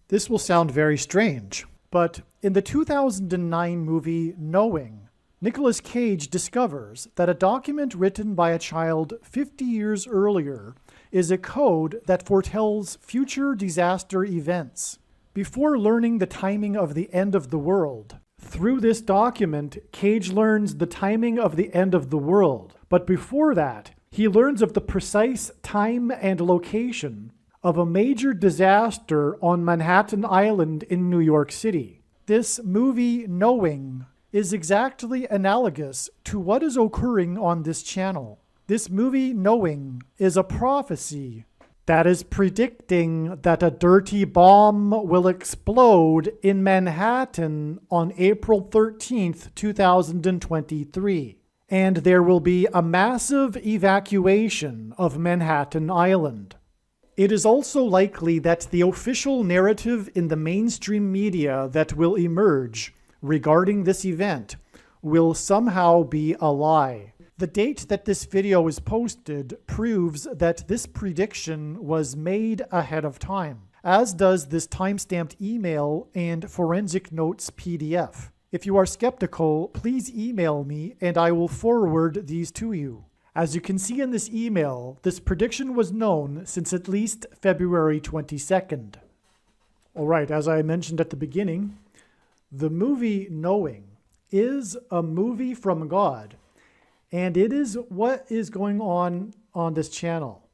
This will sound very strange, but in the 2009 movie Knowing, Nicolas Cage discovers that a document written by a child 50 years earlier is a code that foretells future disaster events. Before learning the timing of the end of the world, through this document, Cage learns the timing of the end of the world. But before that, he learns of the precise time and location of a major disaster on Manhattan Island in New York City. This movie, Knowing, is exactly analogous to what is occurring on this channel. This movie, Knowing, is a prophecy that is predicting that a dirty bomb will explode in Manhattan on April 13th, 2023. And there will be a massive evacuation of Manhattan Island. It is also likely that the official narrative in the mainstream media that will emerge regarding this event will somehow be a lie. The date that this video is posted proves that this prediction was made ahead of time, as does this timestamped email and forensic notes PDF. If you are skeptical, please email me and I will forward these to you. As you can see in this email, this prediction was known since at least February 22nd. All right, as I mentioned at the beginning, the movie Knowing is a movie from God, and it is what is going on this channel.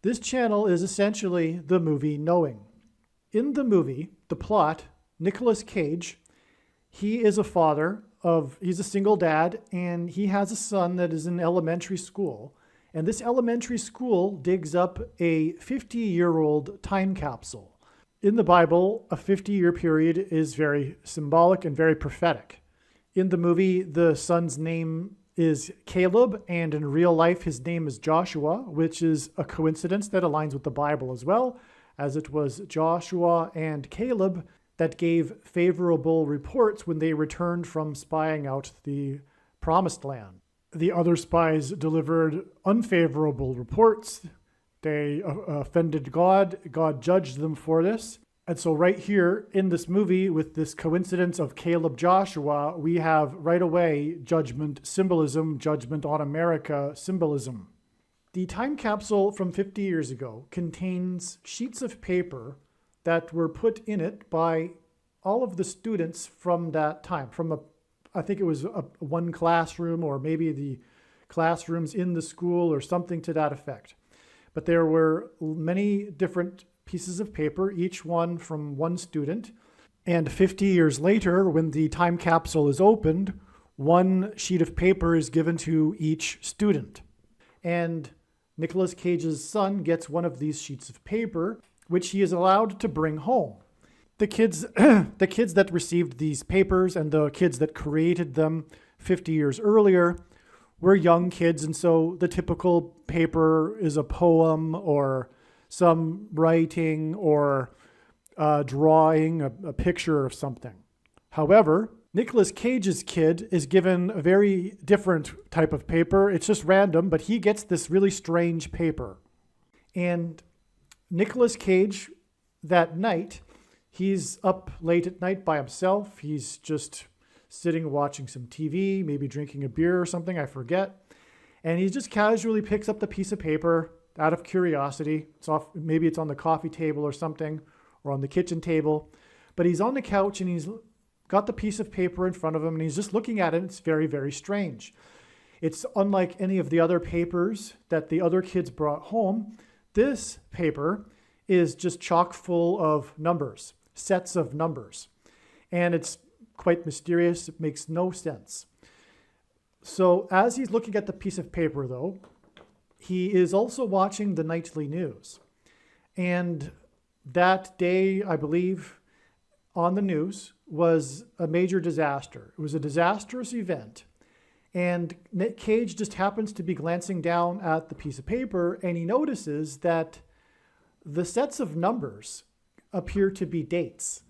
This channel is essentially the movie Knowing. In the movie, the plot, Nicolas Cage, he is a father he's a single dad, and he has a son that is in elementary school. And this elementary school digs up a 50-year-old time capsule. In the Bible, a 50-year period is very symbolic and very prophetic. In the movie, the son's name is Caleb, and in real life, his name is Joshua, which is a coincidence that aligns with the Bible as well, as it was Joshua and Caleb that gave favorable reports when they returned from spying out the Promised Land. The other spies delivered unfavorable reports. They offended God. God judged them for this. And so right here in this movie, with this coincidence of Caleb Joshua, we have right away judgment symbolism, judgment on America symbolism. The time capsule from 50 years ago contains sheets of paper that were put in it by all of the students from that time, I think it was one classroom, or maybe the classrooms in the school or something to that effect. But there were many different pieces of paper, each one from one student. And 50 years later, when the time capsule is opened, one sheet of paper is given to each student. And Nicolas Cage's son gets one of these sheets of paper, which he is allowed to bring home. The kids that received these papers and the kids that created them 50 years earlier were young kids, and so the typical paper is a poem or some writing or drawing, a picture of something. However, Nicolas Cage's kid is given a very different type of paper. It's just random, but he gets this really strange paper. And Nicolas Cage, that night, he's up late at night by himself. He's just sitting watching some TV, maybe drinking a beer or something, I forget. And he just casually picks up the piece of paper out of curiosity. Maybe it's on the coffee table or something, or on the kitchen table. But he's on the couch and he's got the piece of paper in front of him and he's just looking at it. It's very, very strange. It's unlike any of the other papers that the other kids brought home. This paper is just chock full of numbers, sets of numbers. And it's quite mysterious. It makes no sense. So as he's looking at the piece of paper, though, he is also watching the nightly news. And that day, I believe, on the news was a major disaster. It was a disastrous event. And Nick Cage just happens to be glancing down at the piece of paper, and he notices that the sets of numbers appear to be dates.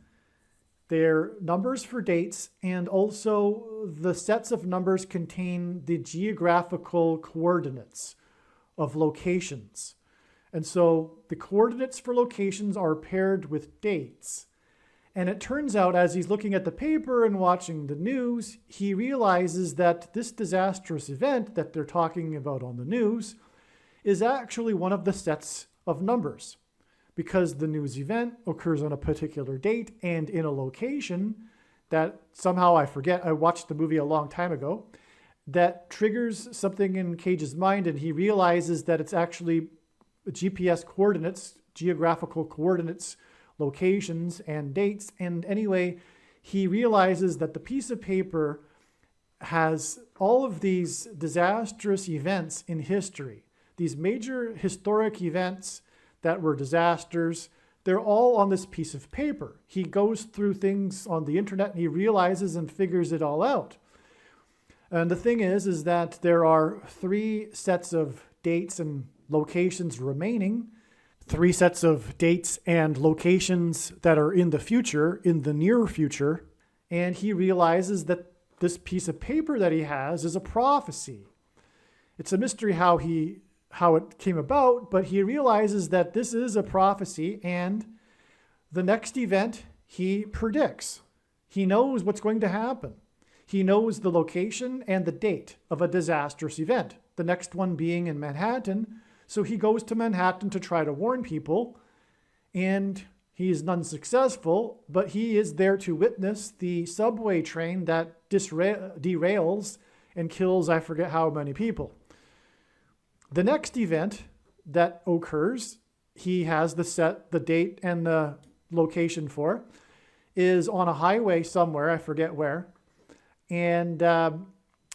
They're numbers for dates, and also the sets of numbers contain the geographical coordinates of locations. And so the coordinates for locations are paired with dates. And it turns out, as he's looking at the paper and watching the news, he realizes that this disastrous event that they're talking about on the news is actually one of the sets of numbers, because the news event occurs on a particular date and in a location that somehow I forget. I watched the movie a long time ago. That triggers something in Cage's mind, and he realizes that it's actually GPS coordinates, geographical coordinates, locations and dates. And anyway, he realizes that the piece of paper has all of these disastrous events in history, these major historic events that were disasters. They're all on this piece of paper. He goes through things on the internet and he realizes and figures it all out. And the thing is that there are 3 sets of dates and locations remaining, 3 sets of dates and locations that are in the future, in the near future. And he realizes that this piece of paper that he has is a prophecy. It's a mystery how it came about, but he realizes that this is a prophecy, and the next event he predicts. He knows what's going to happen. He knows the location and the date of a disastrous event, the next one being in Manhattan. So he goes to Manhattan to try to warn people, and he is unsuccessful, but he is there to witness the subway train that derails and kills I forget how many people. The next event that occurs, he has the date and the location for, is on a highway somewhere, I forget where. And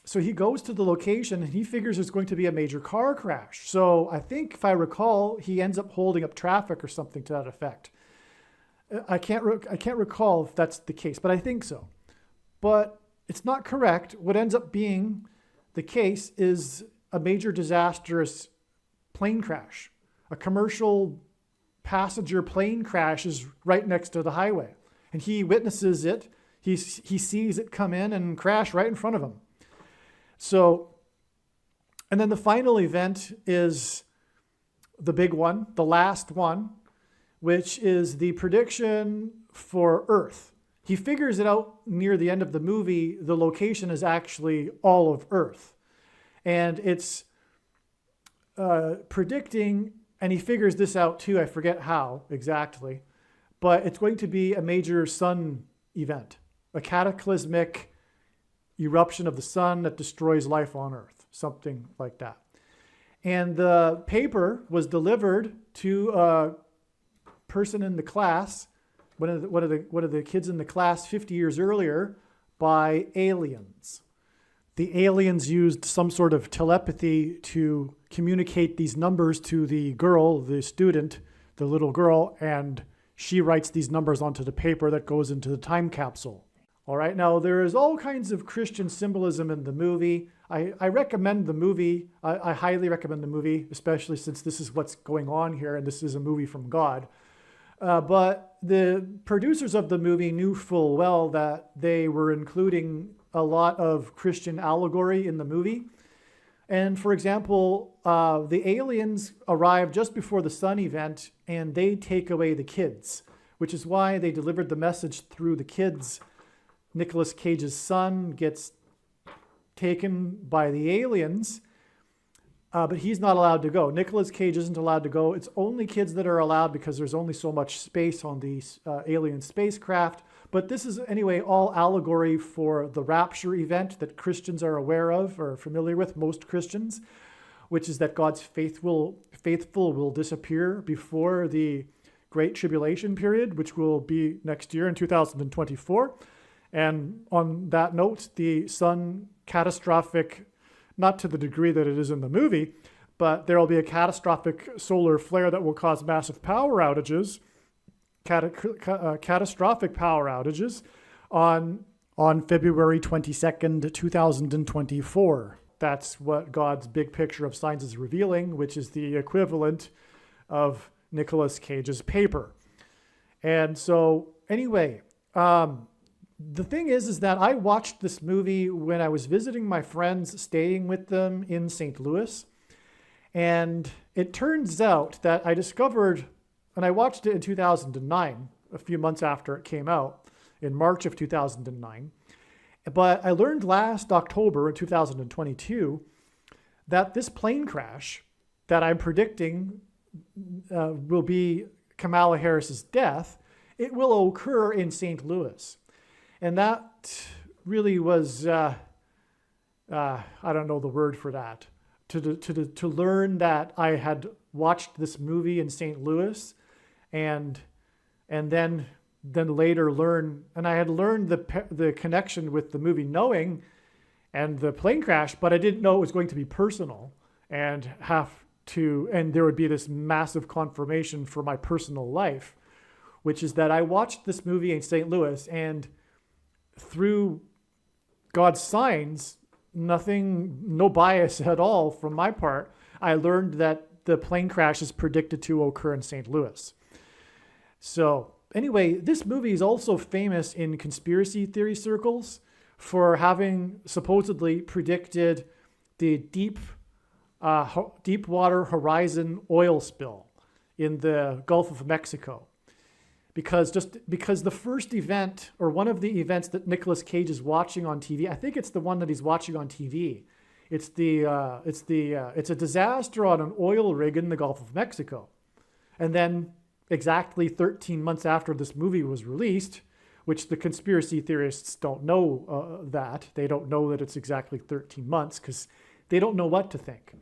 so he goes to the location and he figures there's going to be a major car crash. So I think, if I recall, he ends up holding up traffic or something to that effect. I can't recall if that's the case, but I think so. But it's not correct. What ends up being the case is a major disastrous plane crash. A commercial passenger plane crashes right next to the highway. And he witnesses it. He sees it come in and crash right in front of him. So, and then the final event is the big one, the last one, which is the prediction for Earth. He figures it out near the end of the movie. The location is actually all of Earth. And it's predicting, and he figures this out too, I forget how exactly, but it's going to be a major sun event, a cataclysmic eruption of the sun that destroys life on Earth, something like that. And the paper was delivered to a person in the class, one of the kids in the class 50 years earlier, by aliens. The aliens used some sort of telepathy to communicate these numbers to the girl, the student, the little girl, and she writes these numbers onto the paper that goes into the time capsule. All right, now there is all kinds of Christian symbolism in the movie. I recommend the movie. I highly recommend the movie, especially since this is what's going on here and this is a movie from God. But the producers of the movie knew full well that they were including a lot of Christian allegory in the movie. And for example, the aliens arrive just before the sun event and they take away the kids, which is why they delivered the message through the kids. Nicolas Cage's son gets taken by the aliens, but he's not allowed to go. Nicolas Cage isn't allowed to go. It's only kids that are allowed because there's only so much space on these alien spacecraft. But this is, anyway, all allegory for the rapture event that Christians are aware of or familiar with, most Christians, which is that God's faithful will disappear before the Great Tribulation period, which will be next year in 2024. And on that note, the sun catastrophic, not to the degree that it is in the movie, but there will be a catastrophic solar flare that will cause massive power outages, catastrophic power outages on February 22nd, 2024. That's what God's big picture of signs is revealing, which is the equivalent of Nicolas Cage's paper. And so anyway, the thing is that I watched this movie when I was visiting my friends, staying with them in St. Louis. And it turns out that I discovered, and I watched it in 2009, a few months after it came out in March of 2009. But I learned last October in 2022 that this plane crash that I'm predicting will be Kamala Harris's death, it will occur in St. Louis. And that really was, I don't know the word for that, to learn that I had watched this movie in St. Louis and then later learn, and I had learned the connection with the movie Knowing and the plane crash, but I didn't know it was going to be personal and there would be this massive confirmation for my personal life, which is that I watched this movie in St. Louis, and through God's signs, no bias at all from my part, I learned that the plane crash is predicted to occur in St. Louis. So anyway, this movie is also famous in conspiracy theory circles for having supposedly predicted the Deepwater Horizon oil spill in the Gulf of Mexico. Because the first event, or one of the events that Nicolas Cage is watching on TV, I think it's the one that he's watching on TV. It's a disaster on an oil rig in the Gulf of Mexico. And then exactly 13 months after this movie was released, which the conspiracy theorists don't know that. They don't know that it's exactly 13 months because they don't know what to think.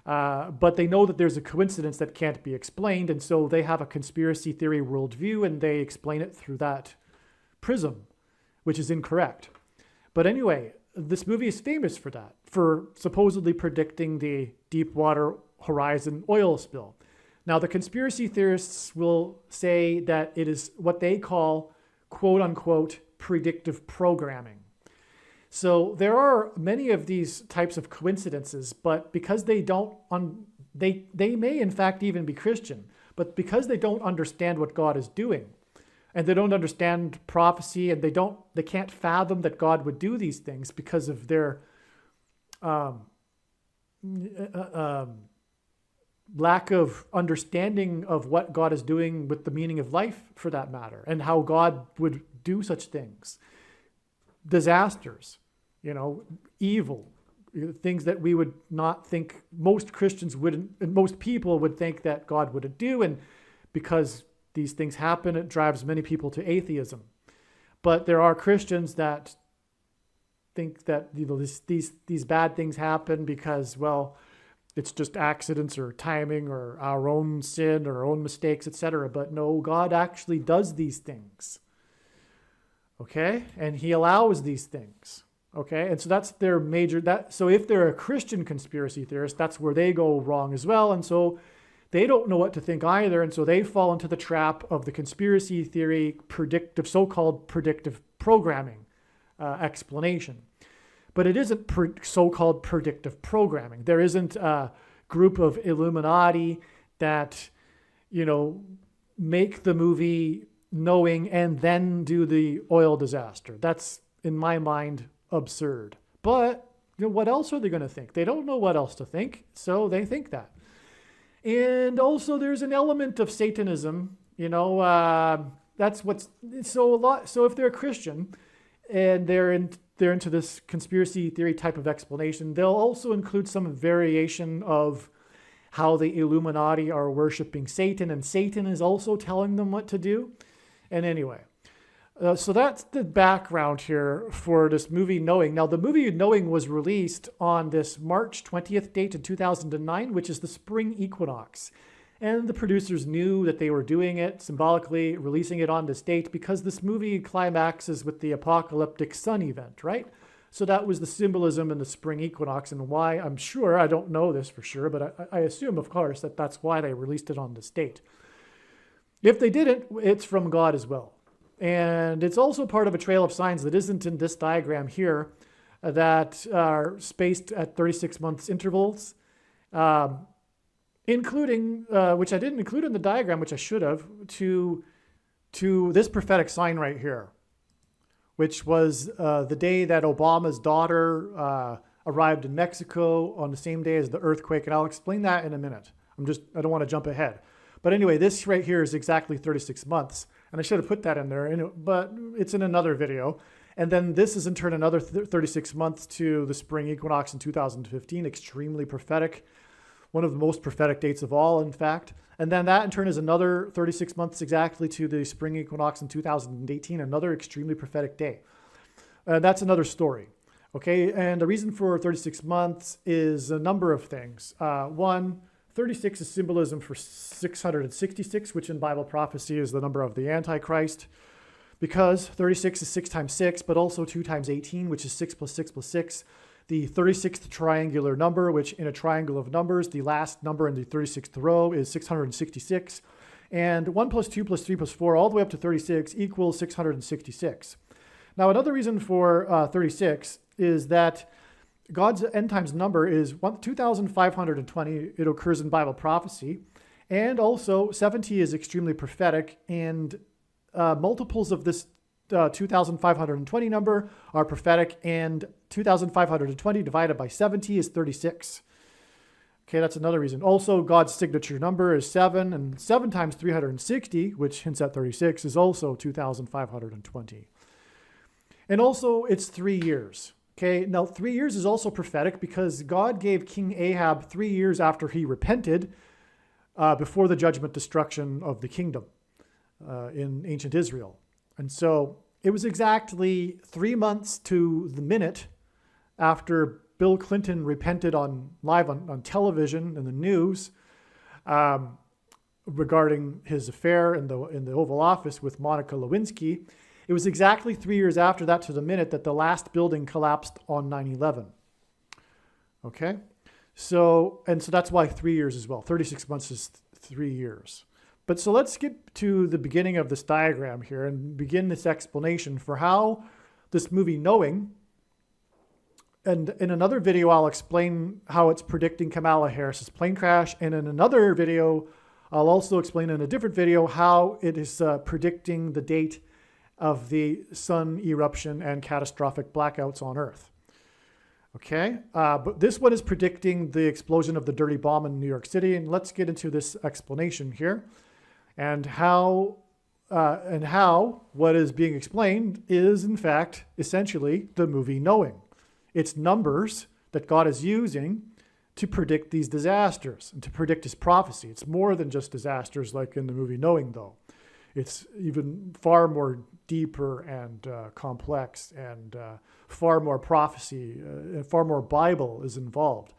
But they know that there's a coincidence that can't be explained, and so they have a conspiracy theory worldview, and they explain it through that prism, which is incorrect. But anyway, this movie is famous for that, for supposedly predicting the Deepwater Horizon oil spill. Now, the conspiracy theorists will say that it is what they call, quote unquote, predictive programming. So there are many of these types of coincidences, but because they may in fact even be Christian, but because they don't understand what God is doing, and they don't understand prophecy, and they can't fathom that God would do these things because of their lack of understanding of what God is doing with the meaning of life, for that matter, and how God would do such things. Disasters, evil, things that we would not think, most Christians wouldn't, and most people would think that God wouldn't do. And because these things happen, it drives many people to atheism. But there are Christians that think that these bad things happen because, well, it's just accidents or timing or our own sin or our own mistakes, etc. But no, God actually does these things. Okay? And he allows these things. Okay? And so that's their so if they're a Christian conspiracy theorist, that's where they go wrong as well. And so they don't know what to think either. And so they fall into the trap of the conspiracy theory so-called predictive programming explanation. But it isn't so-called predictive programming. There isn't a group of Illuminati that, make the movie Knowing and then do the oil disaster. That's, in my mind, absurd. But what else are they going to think? They don't know what else to think, so they think that. And also there's an element of Satanism, that's what's so if they're a Christian and they're into this conspiracy theory type of explanation, they'll also include some variation of how the Illuminati are worshiping Satan, and Satan is also telling them what to do. And anyway, so that's the background here for this movie Knowing. Now, the movie Knowing was released on this March 20th date in 2009, which is the spring equinox. And the producers knew that they were doing it, symbolically releasing it on this date, because this movie climaxes with the apocalyptic sun event, right? So that was the symbolism in the spring equinox, and why, I'm sure, I don't know this for sure, but I assume, of course, that that's why they released it on this date. If they didn't, it's from God as well. And it's also part of a trail of signs that isn't in this diagram here, that are spaced at 36 months intervals, including, which I didn't include in the diagram, which I should have, to this prophetic sign right here, which was the day that Obama's daughter arrived in Mexico on the same day as the earthquake. And I'll explain that in a minute. I don't want to jump ahead. But anyway, this right here is exactly 36 months. And I should have put that in there, but it's in another video. And then this is in turn another 36 months to the spring equinox in 2015, extremely prophetic. One of the most prophetic dates of all, in fact. And then that in turn is another 36 months exactly to the spring equinox in 2018, another extremely prophetic day. That's another story. Okay, and the reason for 36 months is a number of things. One, 36 is symbolism for 666, which in Bible prophecy is the number of the Antichrist. Because 36 is 6 times 6, but also 2 times 18, which is 6 plus 6 plus 6. The 36th triangular number, which in a triangle of numbers, the last number in the 36th row is 666. And 1 plus 2 plus 3 plus 4, all the way up to 36, equals 666. Now, another reason for 36 is that God's end times number is 2,520. It occurs in Bible prophecy. And also, 70 is extremely prophetic, and multiples of this 2,520 number are prophetic, and 2,520 divided by 70 is 36. Okay, that's another reason. Also, God's signature number is 7, and 7 times 360, which hints at 36, is also 2,520. And also, it's 3 years. Okay, now 3 years is also prophetic because God gave King Ahab 3 years after he repented before the judgment destruction of the kingdom in ancient Israel. And so it was exactly 3 months to the minute after Bill Clinton repented live on television and the news regarding his affair in the Oval Office with Monica Lewinsky. It was exactly 3 years after that to the minute that the last building collapsed on 9/11. Okay? So that's why 3 years as well. 36 months is 3 years. But so let's get to the beginning of this diagram here and begin this explanation for how this movie Knowing, and in another video I'll explain how it's predicting Kamala Harris's plane crash, and in another video I'll also explain in a different video how it is predicting the date of the sun eruption and catastrophic blackouts on Earth. Okay, but this one is predicting the explosion of the dirty bomb in New York City, and let's get into this explanation here. And how what is being explained is, in fact, essentially the movie Knowing. It's numbers that God is using to predict these disasters and to predict his prophecy. It's more than just disasters like in the movie Knowing, though. It's even far more deeper and complex, and far more prophecy, and far more Bible is involved.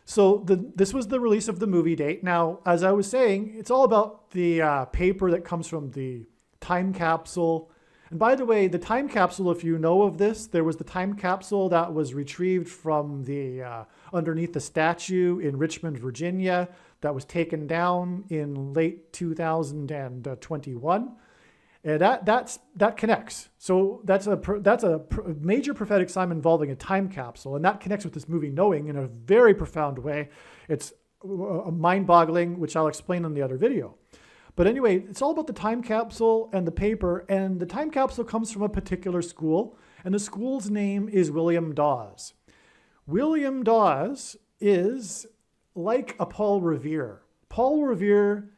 So this was the release of the movie date. Now, as I was saying, it's all about the paper that comes from the time capsule. And by the way, the time capsule, if you know of this, there was the time capsule that was retrieved from the underneath the statue in Richmond, Virginia, that was taken down in late 2021. And that connects. So that's a major prophetic sign involving a time capsule, and that connects with this movie Knowing in a very profound way. It's mind-boggling, which I'll explain in the other video. But anyway, it's all about the time capsule and the paper, and the time capsule comes from a particular school, and the school's name is William Dawes. William Dawes is like a Paul Revere. Paul Revere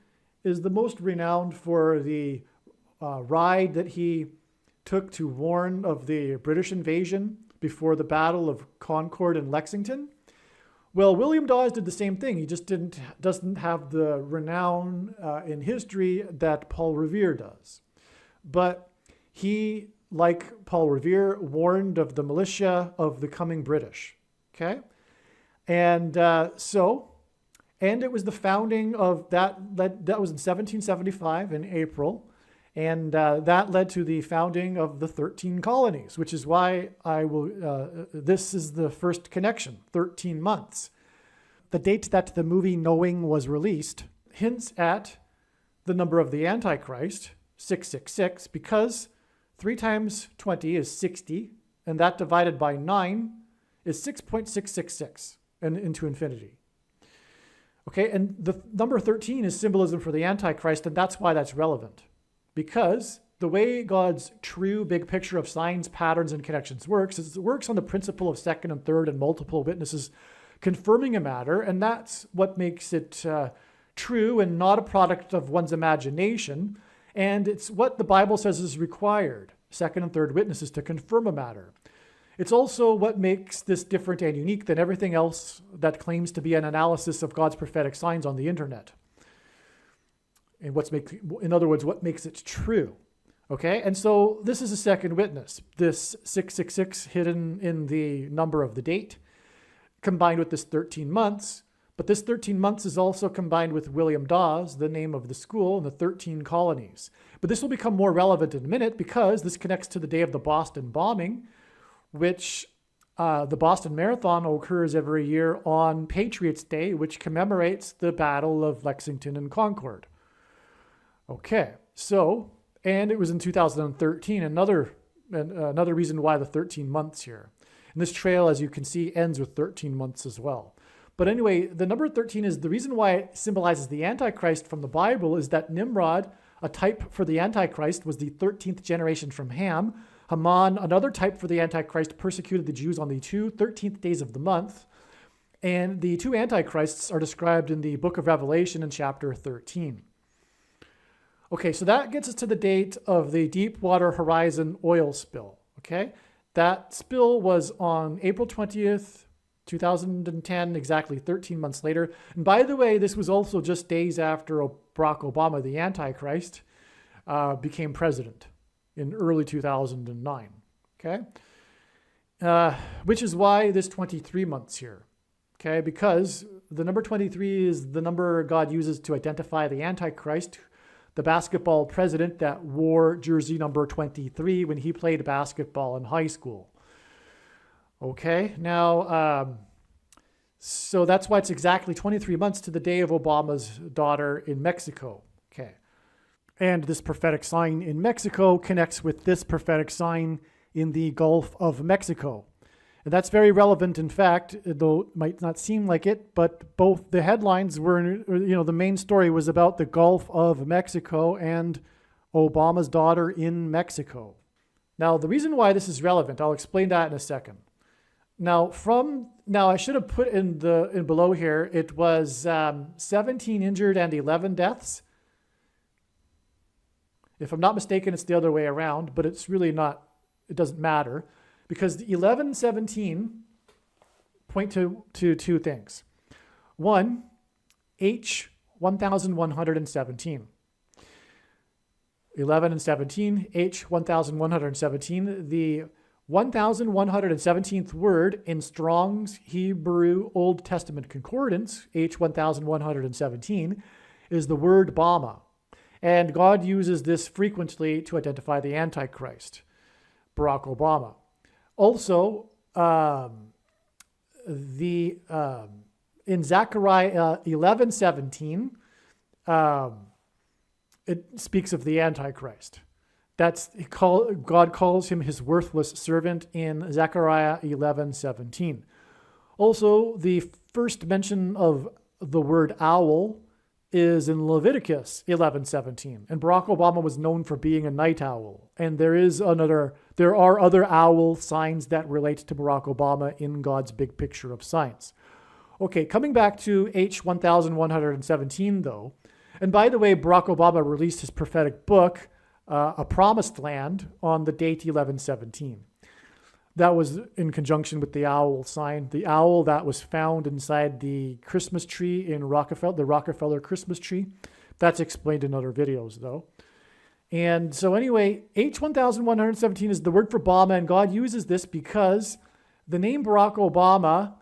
is the most renowned for the ride that he took to warn of the British invasion before the Battle of Concord and Lexington. Well, William Dawes did the same thing. He just doesn't have the renown in history that Paul Revere does. But he, like Paul Revere, warned of the militia of the coming British. Okay? And and it was the founding of that was in 1775 in April. And that led to the founding of the 13 colonies, which is why this is the first connection, 13 months. The date that the movie Knowing was released hints at the number of the Antichrist, 666, because 3 times 20 is 60, and that divided by 9 is 6.666 and into infinity. Okay, and the number 13 is symbolism for the Antichrist, and that's why that's relevant. Because the way God's true big picture of signs, patterns, and connections works is it works on the principle of second and third and multiple witnesses confirming a matter, and that's what makes it true and not a product of one's imagination, and it's what the Bible says is required, second and third witnesses, to confirm a matter. It's also what makes this different and unique than everything else that claims to be an analysis of God's prophetic signs on the internet. And in other words, what makes it true. Okay, and so this is a second witness, this 666 hidden in the number of the date, combined with this 13 months. But this 13 months is also combined with William Dawes, the name of the school, and the 13 colonies. But this will become more relevant in a minute because this connects to the day of the Boston bombing, which the Boston Marathon occurs every year on Patriots' Day, which commemorates the Battle of Lexington and Concord. Okay, so, and it was in 2013, another reason why the 13 months here. And this trail, as you can see, ends with 13 months as well. But anyway, the number 13 is the reason why it symbolizes the Antichrist from the Bible is that Nimrod, a type for the Antichrist, was the 13th generation from Ham. Haman, another type for the Antichrist, persecuted the Jews on the 13th days of the month. And the two Antichrists are described in the book of Revelation in chapter 13. Okay, so that gets us to the date of the Deepwater Horizon oil spill. Okay, that spill was on April 20th, 2010, exactly 13 months later. And by the way, this was also just days after Barack Obama, the Antichrist, became president in early 2009. Okay, which is why this 23 months here. Okay, because the number 23 is the number God uses to identify the Antichrist, the basketball president that wore jersey number 23 when he played basketball in high school. Okay, now, so that's why it's exactly 23 months to the day of Obama's daughter in Mexico. Okay, and this prophetic sign in Mexico connects with this prophetic sign in the Gulf of Mexico. And that's very relevant, in fact, though it might not seem like it, but both the headlines were, the main story was about the Gulf of Mexico and Obama's daughter in Mexico. Now, the reason why this is relevant, I'll explain that in a second. Now, I should have put in below here, it was 17 injured and 11 deaths. If I'm not mistaken, it's the other way around, but it's really not, it doesn't matter. Because the 11 and 17 point to two things. One, H 1117. 11 and 17, H 1117. The 1117th word in Strong's Hebrew Old Testament Concordance, H 1117, is the word Bama. And God uses this frequently to identify the Antichrist, Barack Obama. Also, in Zechariah 11:17, it speaks of the Antichrist. God calls him his worthless servant in Zechariah 11:17. Also, the first mention of the word owl is in Leviticus 11:17, and Barack Obama was known for being a night owl. And there are other owl signs that relate to Barack Obama in God's big picture of signs. Okay, coming back to H 1117 though, and by the way, Barack Obama released his prophetic book, A Promised Land, on the date 1117. That was in conjunction with the owl sign, the owl that was found inside the Christmas tree in the Rockefeller Christmas tree. That's explained in other videos, though. And so anyway, H 1117 is the word for Obama, and God uses this because the name Barack Obama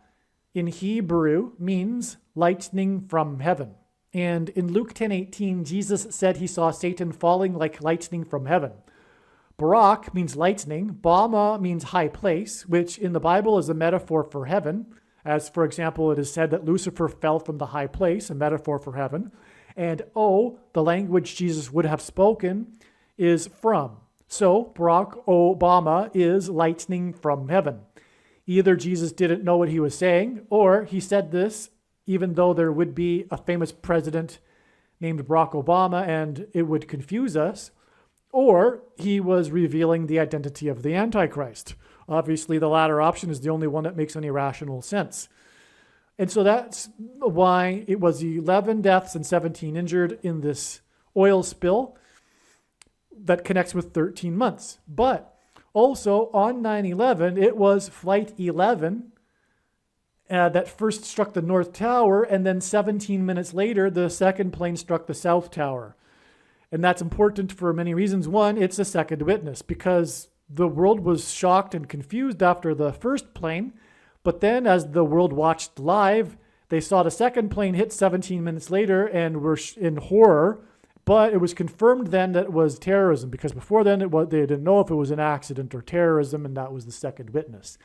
in Hebrew means lightning from heaven. And in Luke 10:18, Jesus said he saw Satan falling like lightning from heaven. Barak means lightning. Bama means high place, which in the Bible is a metaphor for heaven. As, for example, it is said that Lucifer fell from the high place, a metaphor for heaven. And O, the language Jesus would have spoken, is from. So Barack Obama is lightning from heaven. Either Jesus didn't know what he was saying, or he said this even though there would be a famous president named Barack Obama and it would confuse us, or he was revealing the identity of the Antichrist. Obviously, the latter option is the only one that makes any rational sense. And so that's why it was 11 deaths and 17 injured in this oil spill that connects with 13 months. But also on 9/11, it was Flight 11 that first struck the North Tower, and then 17 minutes later, the second plane struck the South Tower. And that's important for many reasons. One, it's a second witness because the world was shocked and confused after the first plane. But then as the world watched live, they saw the second plane hit 17 minutes later and were in horror. But it was confirmed then that it was terrorism, because before then they didn't know if it was an accident or terrorism, and that was the second witness.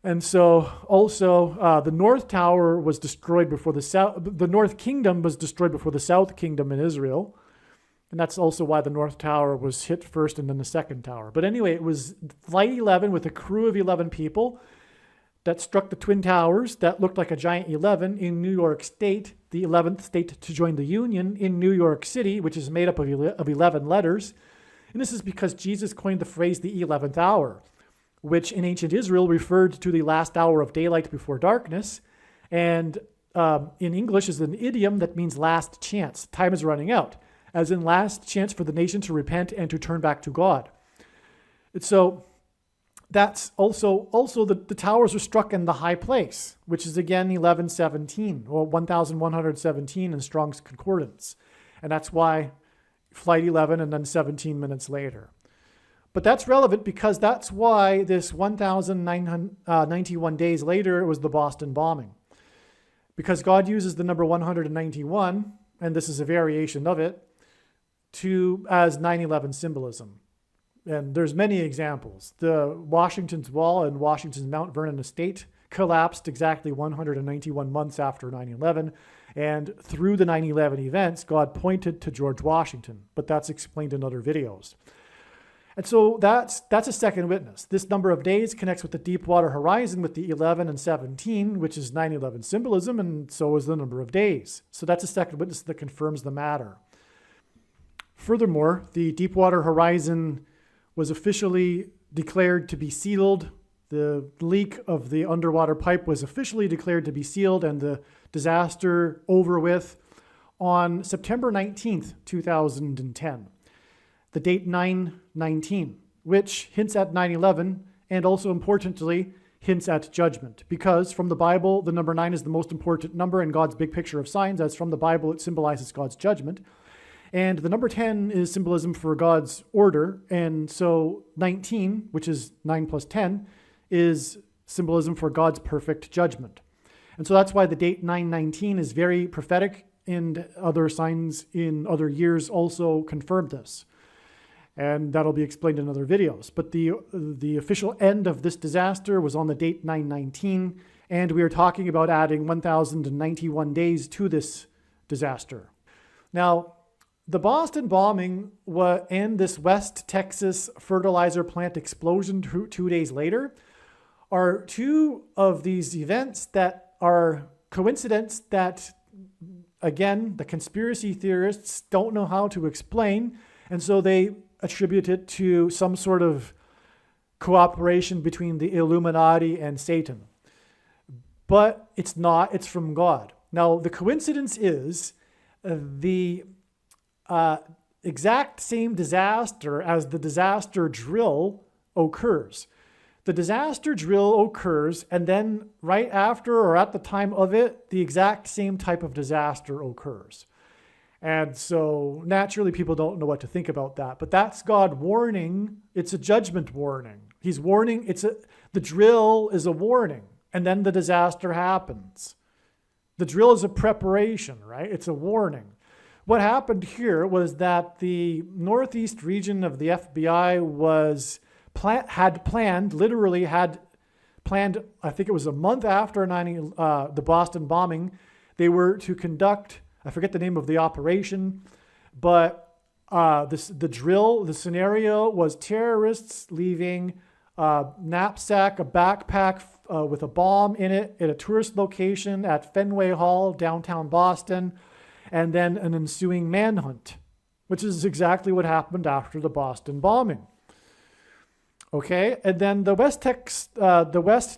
And so also the North Tower was destroyed before the North Kingdom was destroyed before the South Kingdom in Israel. And that's also why the North Tower was hit first and then the second tower. But anyway, it was Flight 11 with a crew of 11 people that struck the Twin Towers that looked like a giant 11 in New York State, the 11th state to join the Union in New York City, which is made up of 11 letters. And this is because Jesus coined the phrase the 11th hour, which in ancient Israel referred to the last hour of daylight before darkness. And in English is an idiom that means last chance. Time is running out, as in last chance for the nation to repent and to turn back to God. And so that's also the towers were struck in the high place, which is again 1117 or 1117 in Strong's Concordance. And that's why Flight 11 and then 17 minutes later. But that's relevant because that's why this 1,991 days later, it was the Boston bombing. Because God uses the number 191, and this is a variation of it, as 9/11 symbolism. And there's many examples. The Washington's Wall and Washington's Mount Vernon estate collapsed exactly 191 months after 9/11. And through the 9/11 events, God pointed to George Washington. But that's explained in other videos. And so that's a second witness. This number of days connects with the Deepwater Horizon with the 11 and 17, which is 9/11 symbolism, and so is the number of days. So that's a second witness that confirms the matter. Furthermore, the Deepwater Horizon was officially declared to be sealed. The leak of the underwater pipe was officially declared to be sealed and the disaster over with on September 19th, 2010. The date 9/19, which hints at 9/11 and also importantly hints at judgment. Because from the Bible, the number 9 is the most important number in God's big picture of signs, as from the Bible it symbolizes God's judgment. And the number 10 is symbolism for God's order. And so 19, which is 9 plus 10, is symbolism for God's perfect judgment. And so that's why the date 9/19 is very prophetic, and other signs in other years also confirmed this. And that'll be explained in other videos. But the official end of this disaster was on the date 9/19, and we are talking about adding 1,091 days to this disaster. Now, the Boston bombing and this West Texas fertilizer plant explosion 2 days later are two of these events that are coincidence that, again, the conspiracy theorists don't know how to explain, and so they attribute it to some sort of cooperation between the Illuminati and Satan. But it's not, it's from God. Now, the coincidence is the exact same disaster as the disaster drill occurs. The disaster drill occurs, and then right after or at the time of it, the exact same type of disaster occurs. And so naturally people don't know what to think about that, but that's God warning. It's a judgment warning. He's warning, the drill is a warning, and then the disaster happens. The drill is a preparation, right? It's a warning. What happened here was that the northeast region of the FBI had planned, I think it was a month after the Boston bombing, they were to conduct, I forget the name of the operation, but the scenario was terrorists leaving a knapsack, a backpack with a bomb in it at a tourist location at Fenway Hall, downtown Boston, and then an ensuing manhunt, which is exactly what happened after the Boston bombing. Okay, and then the West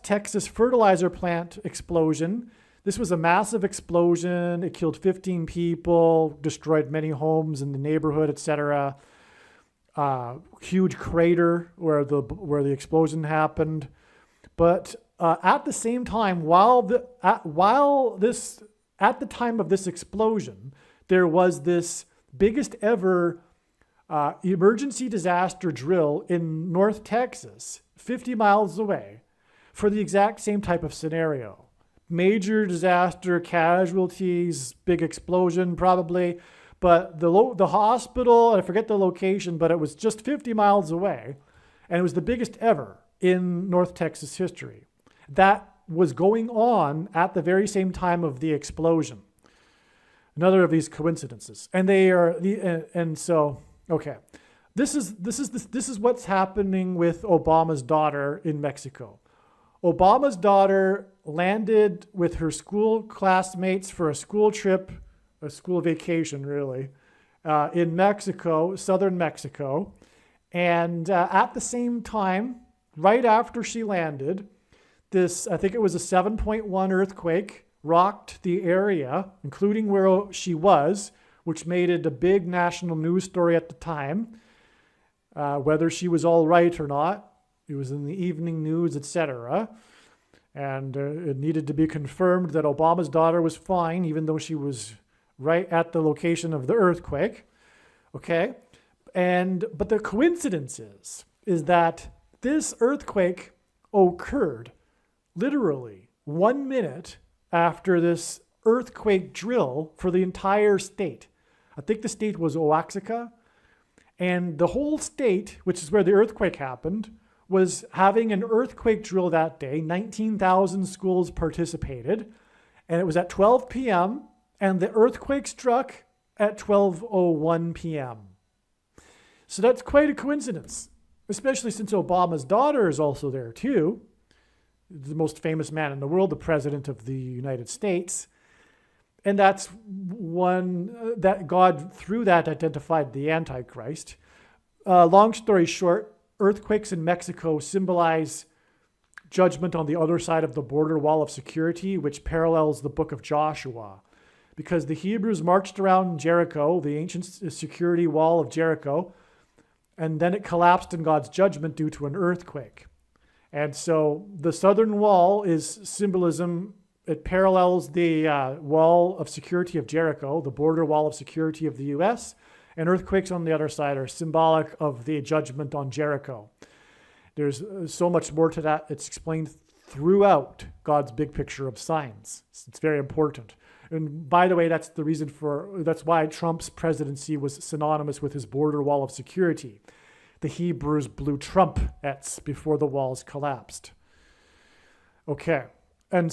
Texas fertilizer plant explosion. This was a massive explosion. It killed 15 people, destroyed many homes in the neighborhood, etc. Huge crater where the explosion happened. But at the same time, at the time of this explosion, there was this biggest ever emergency disaster drill in North Texas, 50 miles away, for the exact same type of scenario. Major disaster, casualties, big explosion probably, but the hospital, I forget the location, but it was just 50 miles away, and it was the biggest ever in North Texas history. That was going on at the very same time of the explosion. Another of these coincidences, okay, this is what's happening with Obama's daughter in Mexico. Obama's daughter landed with her school classmates for a school trip, a school vacation really, in Mexico, southern Mexico. And at the same time, right after she landed, I think it was a 7.1 earthquake rocked the area, including where she was, which made it a big national news story at the time. Whether she was all right or not, it was in the evening news, etc. And it needed to be confirmed that Obama's daughter was fine, even though she was right at the location of the earthquake. Okay? But the coincidence is that this earthquake occurred literally 1 minute after this earthquake drill for the entire state. I think the state was Oaxaca, and the whole state, which is where the earthquake happened, was having an earthquake drill that day. 19,000 schools participated, and it was at 12 p.m., and the earthquake struck at 12:01 p.m. So that's quite a coincidence, especially since Obama's daughter is also there too, the most famous man in the world, the President of the United States. And that's one that God, through that, identified the Antichrist. Long story short, earthquakes in Mexico symbolize judgment on the other side of the border wall of security, which parallels the book of Joshua. Because the Hebrews marched around Jericho, the ancient security wall of Jericho, and then it collapsed in God's judgment due to an earthquake. And so the southern wall is symbolism. It parallels the wall of security of Jericho, the border wall of security of the U.S., and earthquakes on the other side are symbolic of the judgment on Jericho. There's so much more to that. It's explained throughout God's big picture of signs. It's very important. And by the way, that's why Trump's presidency was synonymous with his border wall of security. The Hebrews blew trumpets before the walls collapsed. Okay. And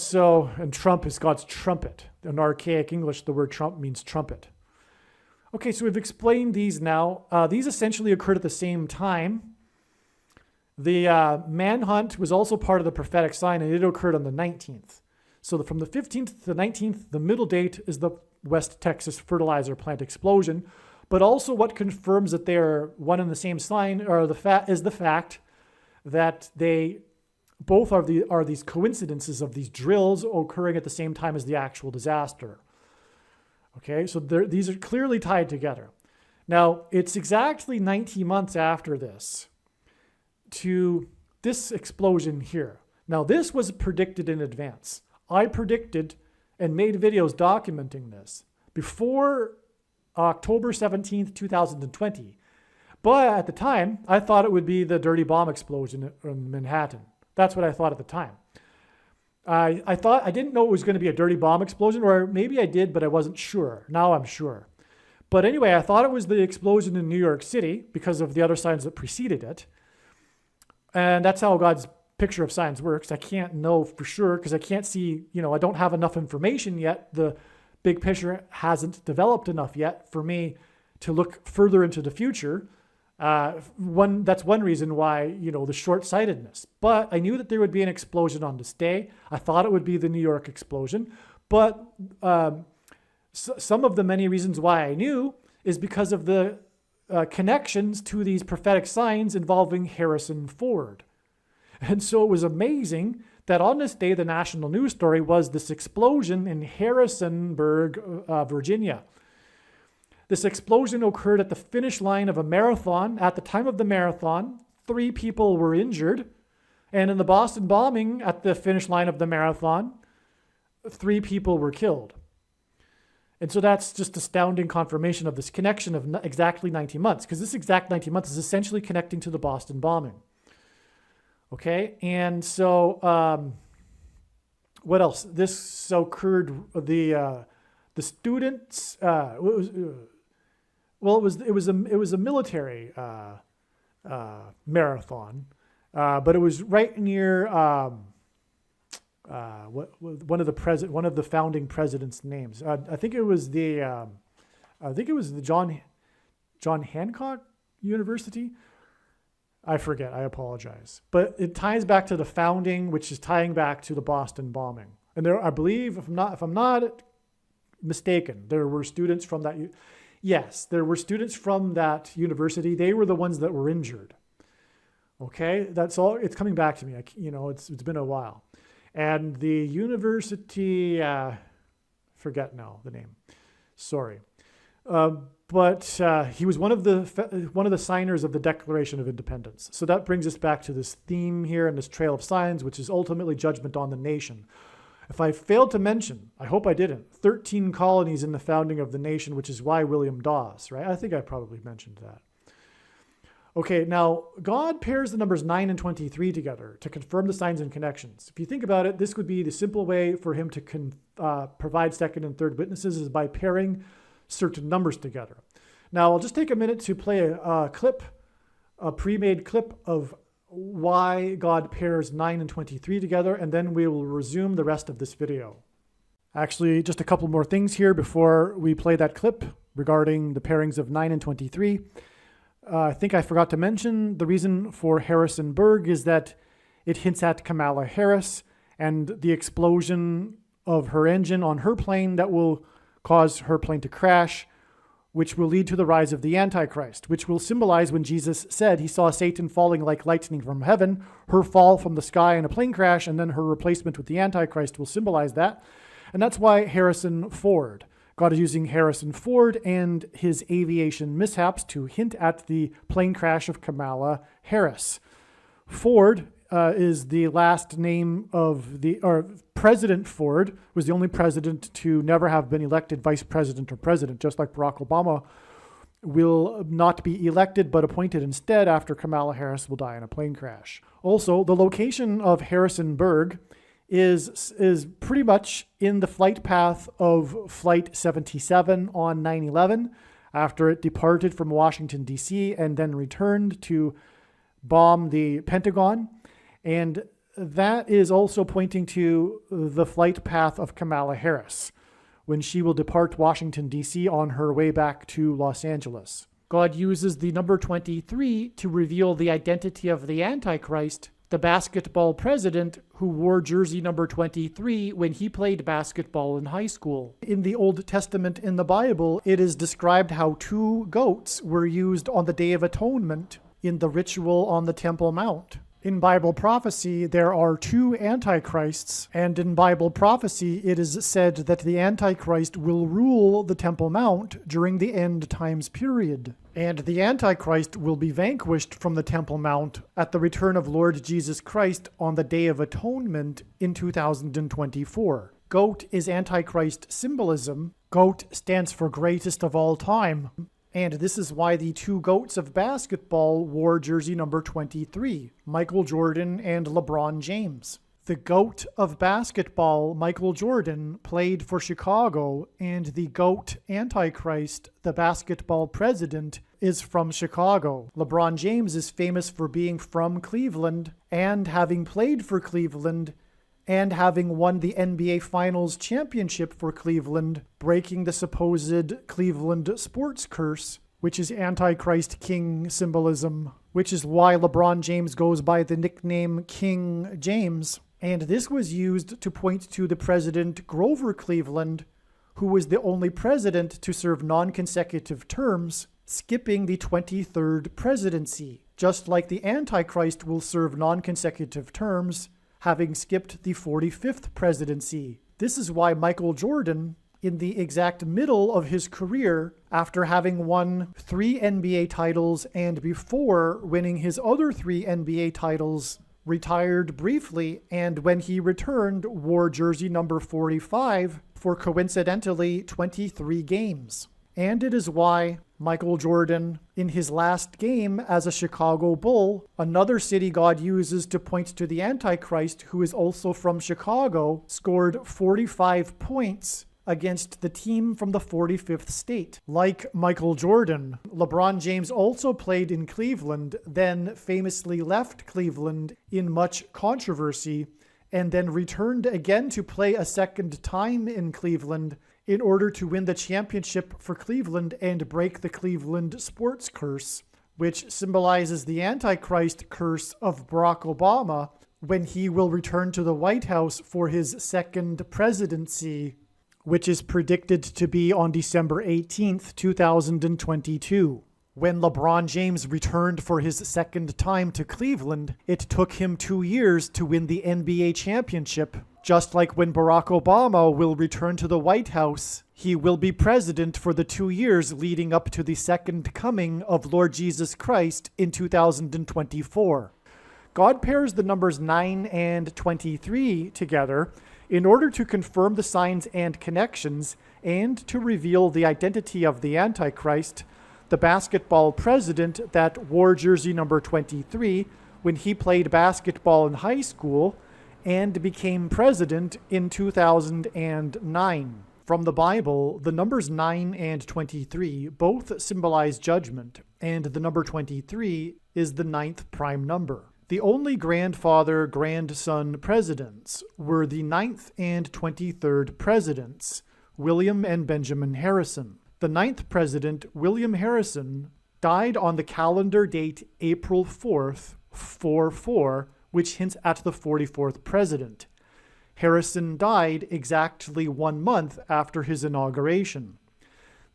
Trump is God's trumpet. In archaic English, the word trump means trumpet. Okay, so we've explained these now. These essentially occurred at the same time. The manhunt was also part of the prophetic sign, and it occurred on the 19th. So from the 15th to the 19th, the middle date is the West Texas fertilizer plant explosion. But also what confirms that they are one and the same sign is the fact that they both are these coincidences of these drills occurring at the same time as the actual disaster. Okay, so these are clearly tied together. Now, it's exactly 90 months after this to this explosion here. Now, this was predicted in advance. I predicted and made videos documenting this before October 17th, 2020. But at the time, I thought it would be the dirty bomb explosion in Manhattan. That's what I thought at the time. I didn't know it was going to be a dirty bomb explosion, or maybe I did, but I wasn't sure. Now I'm sure. But anyway, I thought it was the explosion in New York City because of the other signs that preceded it. And that's how God's picture of signs works. I can't know for sure because I can't see, I don't have enough information yet. The big picture hasn't developed enough yet for me to look further into the future. That's one reason why, the short-sightedness. But I knew that there would be an explosion on this day. I thought it would be the New York explosion. But some of the many reasons why I knew is because of the connections to these prophetic signs involving Harrison Ford. And so it was amazing that on this day, the national news story was this explosion in Harrisonburg, Virginia. This explosion occurred at the finish line of a marathon. At the time of the marathon, 3 people were injured. And in the Boston bombing at the finish line of the marathon, 3 people were killed. And so that's just astounding confirmation of this connection of exactly 90 months, because this exact 90 months is essentially connecting to the Boston bombing. Okay, and so what else? This occurred, the students, it was a military marathon, but it was right near one of the founding president's names. I think it was the John Hancock University. I forget. I apologize, but it ties back to the founding, which is tying back to the Boston bombing. And there, I believe, if I'm not mistaken, there were students from that. Yes, there were students from that university. They were the ones that were injured. Okay, that's all. It's coming back to me. It's been a while. And the university, forget now the name. Sorry, but he was one of the signers of the Declaration of Independence. So that brings us back to this theme here and this trail of signs, which is ultimately judgment on the nation. If I failed to mention, I hope I didn't, 13 colonies in the founding of the nation, which is why William Dawes, right? I think I probably mentioned that. Okay, now God pairs the numbers 9 and 23 together to confirm the signs and connections. If you think about it, this would be the simple way for him to provide second and third witnesses is by pairing certain numbers together. Now, I'll just take a minute to play a pre-made clip of why God pairs 9 and 23 together, and then we will resume the rest of this video. Actually, just a couple more things here before we play that clip regarding the pairings of 9 and 23. I think I forgot to mention the reason for Harrisonburg is that it hints at Kamala Harris and the explosion of her engine on her plane that will cause her plane to crash, which will lead to the rise of the Antichrist, which will symbolize when Jesus said he saw Satan falling like lightning from heaven, her fall from the sky in a plane crash, and then her replacement with the Antichrist will symbolize that. And that's why Harrison Ford. God is using Harrison Ford and his aviation mishaps to hint at the plane crash of Kamala Harris. Ford is the last name of President Ford was the only president to never have been elected vice president or president, just like Barack Obama will not be elected but appointed instead after Kamala Harris will die in a plane crash. Also, the location of Harrisonburg is pretty much in the flight path of Flight 77 on 9/11 after it departed from Washington, D.C. and then returned to bomb the Pentagon. And that is also pointing to the flight path of Kamala Harris when she will depart Washington, D.C. on her way back to Los Angeles. God uses the number 23 to reveal the identity of the Antichrist, the basketball president who wore jersey number 23 when he played basketball in high school. In the Old Testament in the Bible, it is described how 2 goats were used on the Day of Atonement in the ritual on the Temple Mount. In Bible prophecy, there are 2 antichrists, and in Bible prophecy, it is said that the Antichrist will rule the Temple Mount during the end times period. And the Antichrist will be vanquished from the Temple Mount at the return of Lord Jesus Christ on the Day of Atonement in 2024. Goat is Antichrist symbolism. Goat stands for greatest of all time. And this is why the 2 goats of basketball wore jersey number 23, Michael Jordan and LeBron James. The GOAT of basketball, Michael Jordan, played for Chicago, and the GOAT Antichrist, the basketball president, is from Chicago. LeBron James is famous for being from Cleveland and having played for Cleveland and having won the NBA Finals championship for Cleveland, breaking the supposed Cleveland sports curse, which is Antichrist King symbolism, which is why LeBron James goes by the nickname King James. And this was used to point to the president Grover Cleveland, who was the only president to serve non-consecutive terms skipping the 23rd presidency, just like the Antichrist will serve non-consecutive terms, having skipped the 45th presidency. This is why Michael Jordan, in the exact middle of his career, after having won 3 NBA titles and before winning his other 3 NBA titles, retired briefly, and when he returned, wore jersey number 45 for coincidentally 23 games. And it is why Michael Jordan, in his last game as a Chicago Bull, another city God uses to point to the Antichrist, who is also from Chicago, scored 45 points against the team from the 45th state. Like Michael Jordan, LeBron James also played in Cleveland, then famously left Cleveland in much controversy, and then returned again to play a second time in Cleveland in order to win the championship for Cleveland and break the Cleveland sports curse, which symbolizes the Antichrist curse of Barack Obama when he will return to the White House for his second presidency, which is predicted to be on December 18th, 2022. When LeBron James returned for his second time to Cleveland, it took him 2 years to win the NBA championship. Just like when Barack Obama will return to the White House, he will be president for the 2 years leading up to the second coming of Lord Jesus Christ in 2024. God pairs the numbers 9 and 23 together in order to confirm the signs and connections and to reveal the identity of the Antichrist, the basketball president that wore jersey number 23 when he played basketball in high school and became president in 2009. From the Bible, the numbers 9 and 23 both symbolize judgment, and the number 23 is the 9th prime number. The only grandfather-grandson presidents were the 9th and 23rd presidents, William and Benjamin Harrison. The 9th president, William Harrison, died on the calendar date April 4th, 44, which hints at the 44th president. Harrison died exactly 1 month after his inauguration.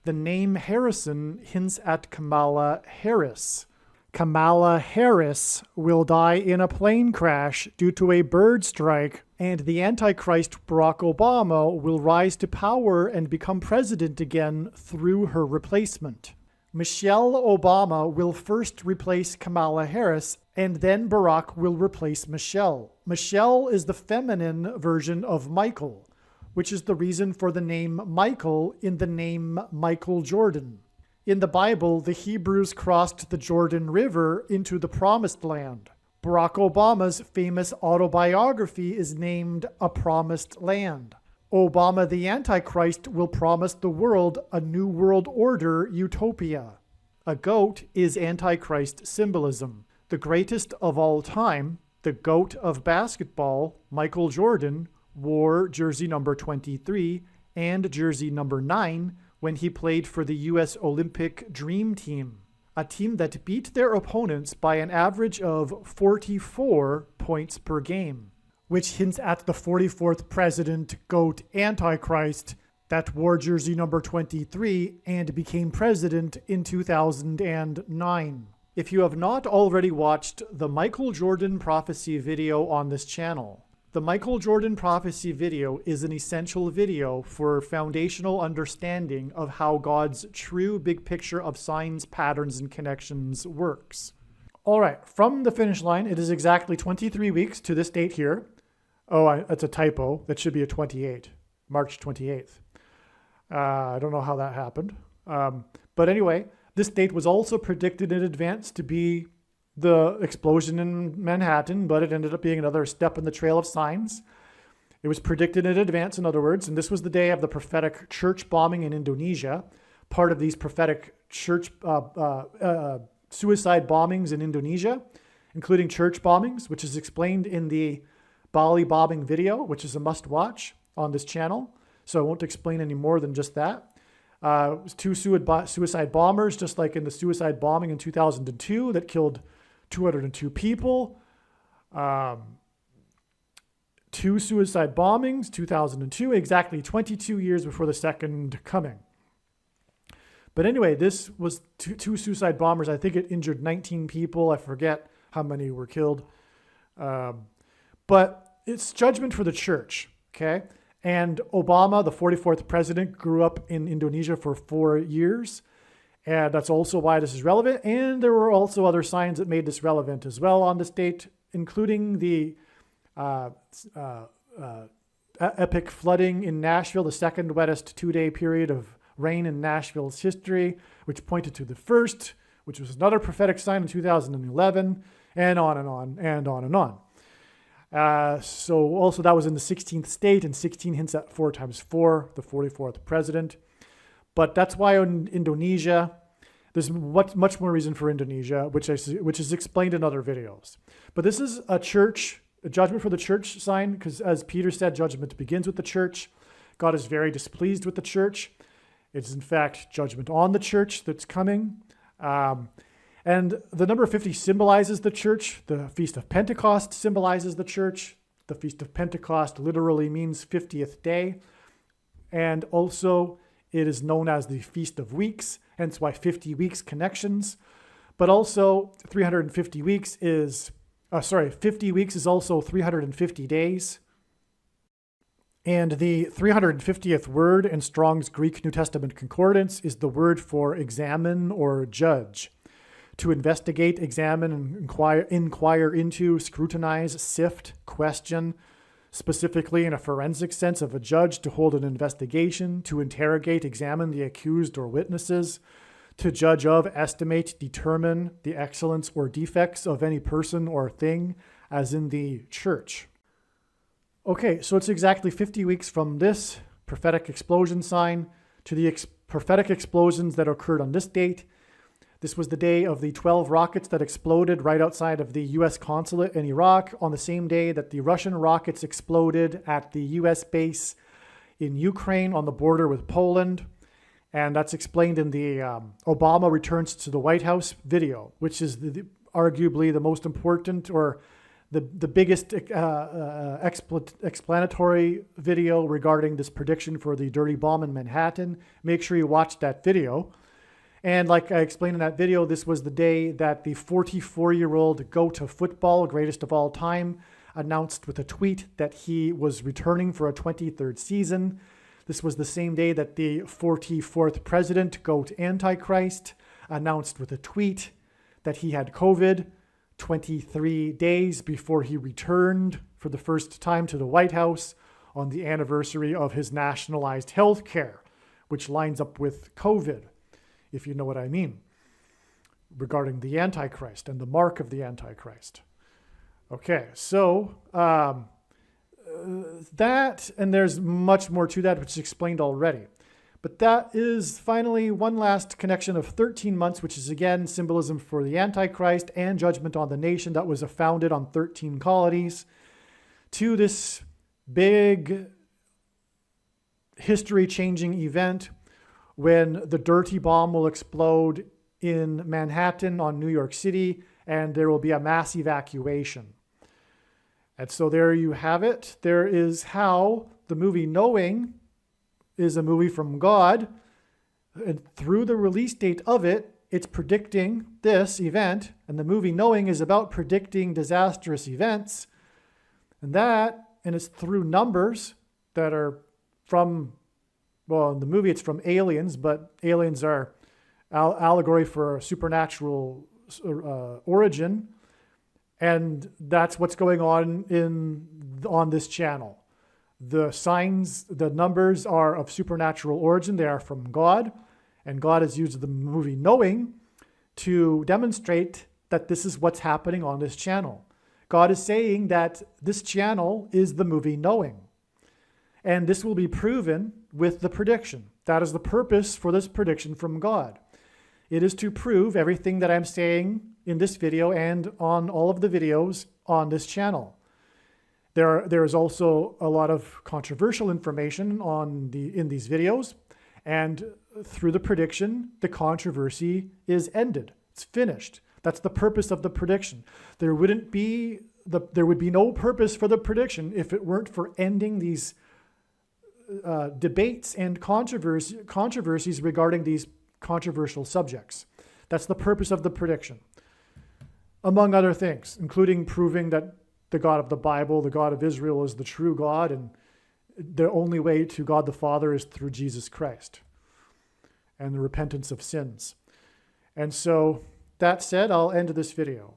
The name Harrison hints at Kamala Harris. Kamala Harris will die in a plane crash due to a bird strike, and the Antichrist Barack Obama will rise to power and become president again through her replacement. Michelle Obama will first replace Kamala Harris, and then Barack will replace Michelle. Michelle is the feminine version of Michael, which is the reason for the name Michael in the name Michael Jordan. In the Bible, the Hebrews crossed the Jordan River into the Promised Land. Barack Obama's famous autobiography is named A Promised Land. Obama the Antichrist will promise the world a new world order utopia. A goat is Antichrist symbolism. The greatest of all time, the GOAT of basketball, Michael Jordan, wore jersey number 23 and jersey number 9 when he played for the U.S. Olympic Dream Team, a team that beat their opponents by an average of 44 points per game, which hints at the 44th president, GOAT Antichrist, that wore jersey number 23 and became president in 2009. If you have not already watched the Michael Jordan prophecy video on this channel, the Michael Jordan prophecy video is an essential video for foundational understanding of how God's true big picture of signs, patterns, and connections works. All right, from the finish line, it is exactly 23 weeks to this date here. Oh, that's a typo. That should be a 28, March 28th. I don't know how that happened. But anyway, this date was also predicted in advance to be the explosion in Manhattan, but it ended up being another step in the trail of signs. It was predicted in advance, in other words, and this was the day of the prophetic church bombing in Indonesia. Part of these prophetic church suicide bombings in Indonesia, including church bombings, which is explained in the Bali bombing video, which is a must-watch on this channel. So I won't explain any more than just that. It was 2 suicide bombers, just like in the suicide bombing in 2002 that killed 202 people. 2 suicide bombings, 2002, exactly 22 years before the second coming. But anyway, this was two suicide bombers. I think it injured 19 people. I forget how many were killed. But it's judgment for the church, okay? And Obama, the 44th president, grew up in Indonesia for 4 years. And that's also why this is relevant. And there were also other signs that made this relevant as well on the state, including the epic flooding in Nashville, the second wettest 2-day period of rain in Nashville's history, which pointed to the first, which was another prophetic sign in 2011, and on and on and on and on. So also that was in the 16th state, and 16 hints at 4 times 4, the 44th president. But that's why in Indonesia, there's much more reason for Indonesia, which is explained in other videos. But this is a judgment for the church sign, because as Peter said, judgment begins with the church. God is very displeased with the church. It's in fact judgment on the church that's coming. And the number 50 symbolizes the church. The Feast of Pentecost symbolizes the church. The Feast of Pentecost literally means 50th day. And also it is known as the Feast of Weeks, hence why 50 weeks connections. But also 350 weeks is, 50 weeks is also 350 days. And the 350th word in Strong's Greek New Testament Concordance is the word for examine or judge. To investigate, examine, and inquire into, scrutinize, sift, question, specifically in a forensic sense of a judge to hold an investigation, to interrogate, examine the accused or witnesses, to judge of, estimate, determine the excellence or defects of any person or thing, as in the church. Okay, so it's exactly 50 weeks from this prophetic explosion sign to the prophetic explosions that occurred on this date. This was the day of the 12 rockets that exploded right outside of the U.S. consulate in Iraq, on the same day that the Russian rockets exploded at the U.S. base in Ukraine on the border with Poland. And that's explained in the Obama Returns to the White House video, which is arguably the most important or the biggest explanatory video regarding this prediction for the dirty bomb in Manhattan. Make sure you watch that video. And like I explained in that video, this was the day that the 44-year-old GOAT of football, greatest of all time, announced with a tweet that he was returning for a 23rd season. This was the same day that the 44th president, GOAT Antichrist, announced with a tweet that he had COVID 23 days before he returned for the first time to the White House on the anniversary of his nationalized health care, which lines up with COVID, if you know what I mean, regarding the Antichrist and the mark of the Antichrist. Okay, so that, and there's much more to that, which is explained already. But that is finally one last connection of 13 months, which is again symbolism for the Antichrist and judgment on the nation that was founded on 13 colonies, to this big history-changing event when the dirty bomb will explode in Manhattan on New York City, and there will be a mass evacuation. And so there you have it. There is how the movie Knowing is a movie from God. And through the release date of it, it's predicting this event. And the movie Knowing is about predicting disastrous events. And it's through numbers that are from, well, in the movie it's from aliens, but aliens are allegory for a supernatural origin. And that's what's going on this channel. The signs, the numbers are of supernatural origin. They are from God. And God has used the movie Knowing to demonstrate that this is what's happening on this channel. God is saying that this channel is the movie Knowing. And this will be proven with the prediction. That is the purpose for this prediction from God. It is to prove everything that I'm saying in this video and on all of the videos on this channel. There is also a lot of controversial information in these videos, and through the prediction, the controversy is ended. It's finished. That's the purpose of the prediction. There would be no purpose for the prediction if it weren't for ending these debates and controversies regarding these controversial subjects. That's the purpose of the prediction, among other things, including proving that the God of the Bible, the God of Israel, is the true God, and the only way to God the Father is through Jesus Christ and the repentance of sins. And so, that said, I'll end this video.